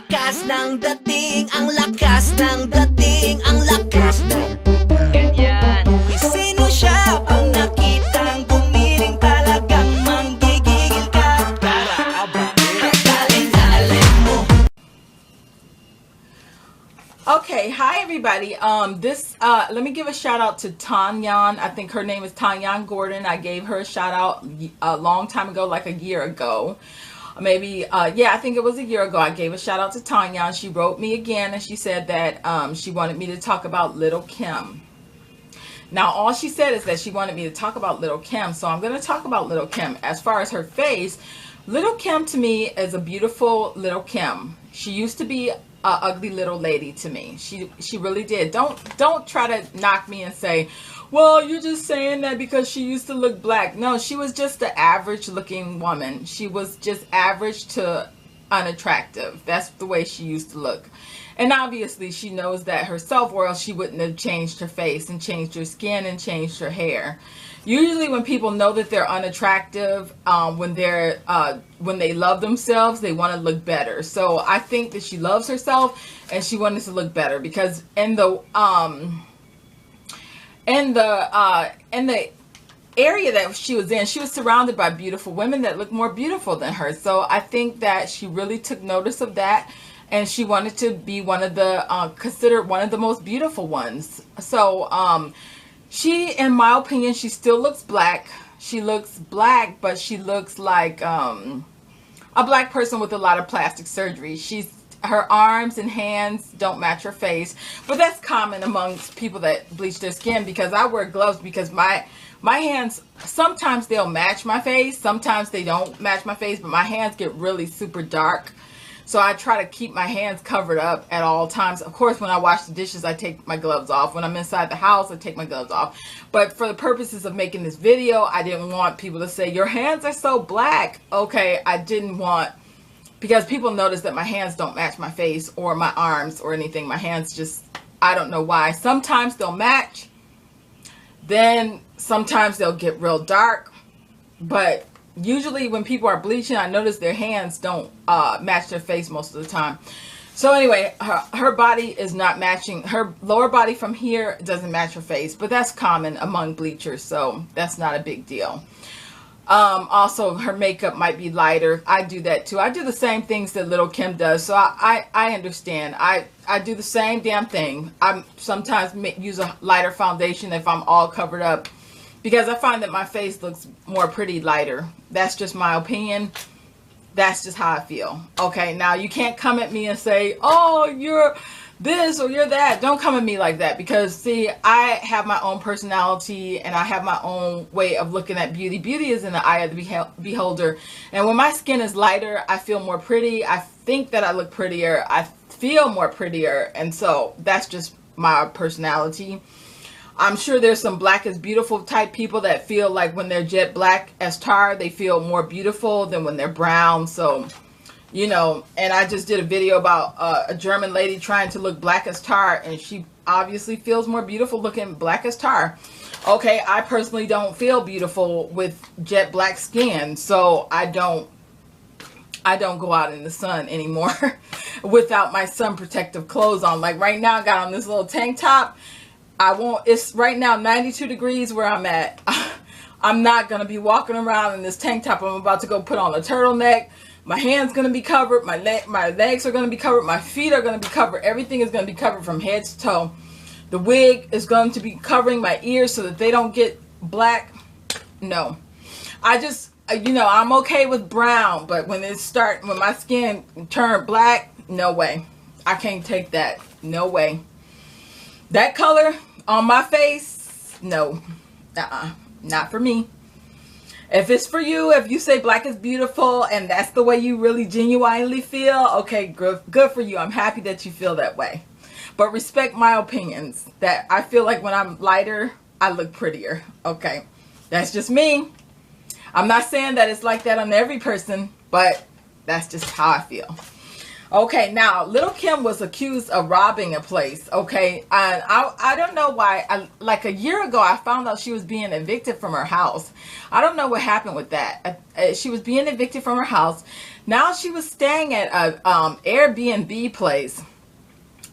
lakas ng dating, ang lakas ng dating, ang lakas ng ganyan. Sino siya pang nakitang gumiling talagang manggigigil ka? Para alin mo. Okay, hi everybody. Let me give a shout out to Tanyan. I think her name is Tanyan Gordon. I gave her a shout out a long time ago, like a year ago. Maybe, yeah, I think it was a year ago. I gave a shout out to Tanyan. She wrote me again and she said that she wanted me to talk about Lil Kim. Now, all she said is that she wanted me to talk about Lil Kim. So I'm going to talk about Lil Kim. As far as her face, Lil Kim to me is a beautiful Lil Kim. She used to be a ugly little lady to me. She really did. Don't try to knock me and say, well, you're just saying that because she used to look black. No, she was just an average looking woman. She was just average to unattractive. That's the way she used to look. And obviously she knows that herself, or else she wouldn't have changed her face and changed her skin and changed her hair. Usually when people know that they're unattractive, when they love themselves, they want to look better. So I think that she loves herself and she wanted to look better, because in the area that she was in, she was surrounded by beautiful women that looked more beautiful than her. So I think that she really took notice of that, and she wanted to be one of the considered one of the most beautiful ones. So she, in my opinion, she still looks black. She looks black, but she looks like a black person with a lot of plastic surgery. Her arms and hands don't match her face, but that's common amongst people that bleach their skin, because I wear gloves because my hands, sometimes they'll match my face, sometimes they don't match my face, but my hands get really super dark. So I try to keep my hands covered up at all times. Of course, when I wash the dishes, I take my gloves off. When I'm inside the house, I take my gloves off. But for the purposes of making this video, I didn't want people to say, your hands are so black. Okay, I didn't want, because people notice that my hands don't match my face or my arms or anything. My hands just, I don't know why. Sometimes they'll match. Then sometimes they'll get real dark. But usually when people are bleaching, I notice their hands don't match their face most of the time. So anyway, her body is not matching. Her lower body from here doesn't match her face. But that's common among bleachers, so that's not a big deal. Also, her makeup might be lighter. I do that too. I do the same things that Lil Kim does, so I understand. I do the same damn thing. I sometimes use a lighter foundation if I'm all covered up, because I find that my face looks more pretty lighter. That's just my opinion. That's just how I feel. Okay, now you can't come at me and say, oh, you're this or you're that. Don't come at me like that, because see, I have my own personality and I have my own way of looking at beauty. Beauty is in the eye of the beholder. And when my skin is lighter, I feel more pretty. I think that I look prettier. I feel more prettier. And so that's just my personality. I'm sure there's some black is beautiful type people that feel like when they're jet black as tar, they feel more beautiful than when they're brown. So, you know, and I just did a video about a German lady trying to look black as tar, and she obviously feels more beautiful looking black as tar. Okay, I personally don't feel beautiful with jet black skin, so I don't go out in the sun anymore without my sun protective clothes on. Like right now, I got on this little tank top. It's right now 92 degrees where I'm at. I'm not going to be walking around in this tank top. I'm about to go put on a turtleneck. My hands going to be covered. My legs are going to be covered. My feet are going to be covered. Everything is going to be covered from head to toe. The wig is going to be covering my ears so that they don't get black. No. I just, you know, I'm okay with brown, but when my skin turn black, no way. I can't take that. No way. That color on my face, no. Not for me. If it's for you, if you say black is beautiful and that's the way you really genuinely feel, okay, good for you. I'm happy that you feel that way. But respect my opinions, that I feel like when I'm lighter, I look prettier. Okay, that's just me. I'm not saying that it's like that on every person, but that's just how I feel. Okay, now Lil Kim was accused of robbing a place. Okay, and I don't know why. Like a year ago, I found out she was being evicted from her house. I don't know what happened with that. she was being evicted from her house. Now she was staying at a Airbnb place.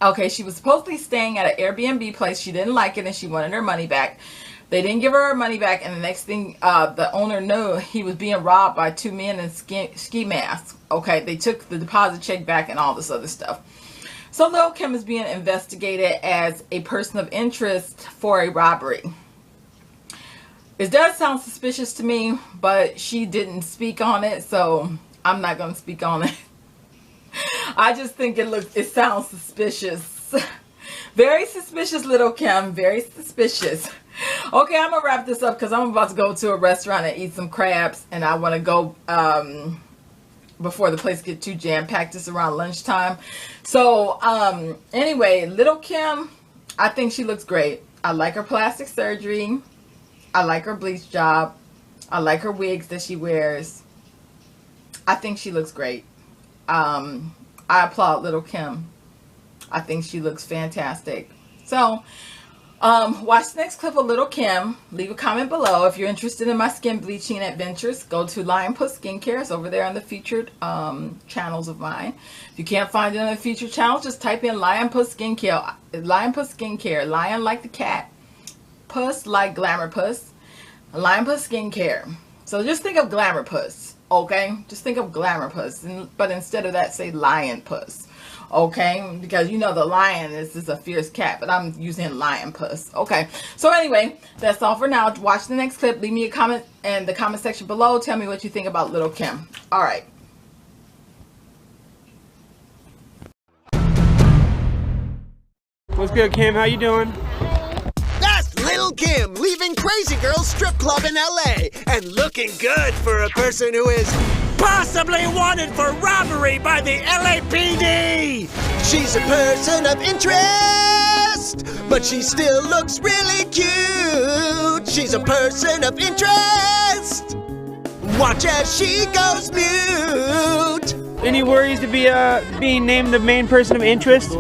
Okay, she was supposedly staying at an Airbnb place. She didn't like it and she wanted her money back. They didn't give her money back, and the next thing the owner knew, he was being robbed by two men in ski masks. Okay, they took the deposit check back and all this other stuff. So Lil Kim is being investigated as a person of interest for a robbery. It does sound suspicious to me, but she didn't speak on it, so I'm not going to speak on it. I just think it sounds suspicious. Very suspicious, Lil Kim. Very suspicious. Okay, I'm going to wrap this up because I'm about to go to a restaurant and eat some crabs, and I want to go before the place gets too jam-packed. It's around lunchtime. So, anyway, Lil Kim, I think she looks great. I like her plastic surgery. I like her bleach job. I like her wigs that she wears. I think she looks great. I applaud Lil Kim. I think she looks fantastic. So, watch the next clip of Lil Kim. Leave a comment below. If you're interested in my skin bleaching adventures, go to Lion Puss Skincare. It's over there on the featured channels of mine. If you can't find it on the featured channels, just type in Lion Puss Skincare. Lion Puss Skincare. Lion like the cat. Puss like Glamour Puss. Lion Puss Skincare. So just think of Glamour Puss. Okay? Just think of Glamour Puss. But instead of that, say Lion Puss. Okay, because you know the lion is a fierce cat, but I'm using Lion Puss. Okay, so anyway, that's all for now. Watch the next clip. Leave me a comment in the comment section below. Tell me what you think about Lil Kim. All right. What's good, Kim? How you doing? That's Lil Kim leaving Crazy Girl Strip Club in LA and looking good for a person who is possibly wanted for robbery by the LAPD. She's a person of interest, but she still looks really cute. She's a person of interest. Watch as she goes mute. Any worries to be being named the main person of interest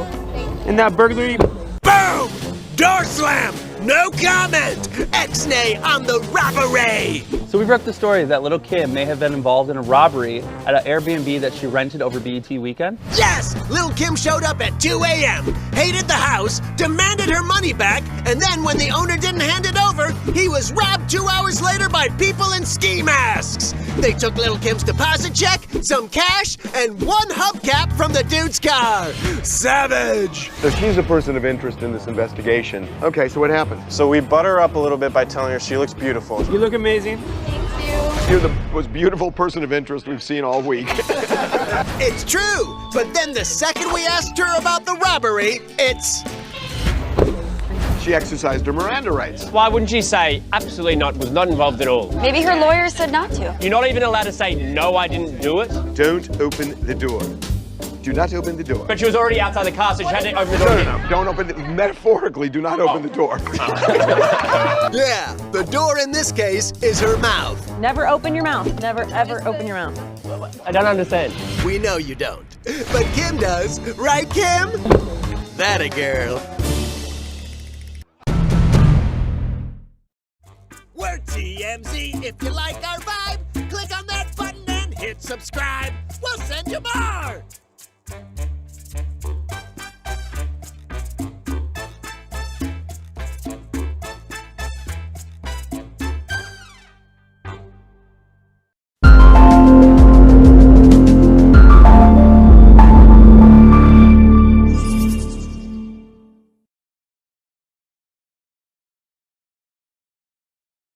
in that burglary? Boom! Door slam! No comment! X-nay on the robbery! So we broke the story that Lil Kim may have been involved in a robbery at an Airbnb that she rented over BET weekend. Yes! Lil Kim showed up at 2 a.m., hated the house, demanded her money back, and then when the owner didn't hand it over, he was robbed 2 hours later by people in ski masks. They took Lil Kim's deposit check, some cash, and one hubcap from the dude's car. Savage! So she's a person of interest in this investigation. Okay, so what happened? So we butter her up a little bit by telling her she looks beautiful. You look amazing. You're the most beautiful person of interest we've seen all week. It's true, but then the second we asked her about the robbery, it's... She exercised her Miranda rights. Why wouldn't she say, absolutely not, was not involved at all? Maybe her lawyer said not to. You're not even allowed to say, no, I didn't do it? Don't open the door. Do not open the door. But she was already outside the car, so she had to open the door. No. Don't open it. Metaphorically, do not open the door. Yeah, the door in this case is her mouth. Never open your mouth. Never, ever open your mouth. I don't understand. We know you don't. But Kim does. Right, Kim? That a girl. We're TMZ. If you like our vibe, click on that button and hit subscribe. We'll send you more.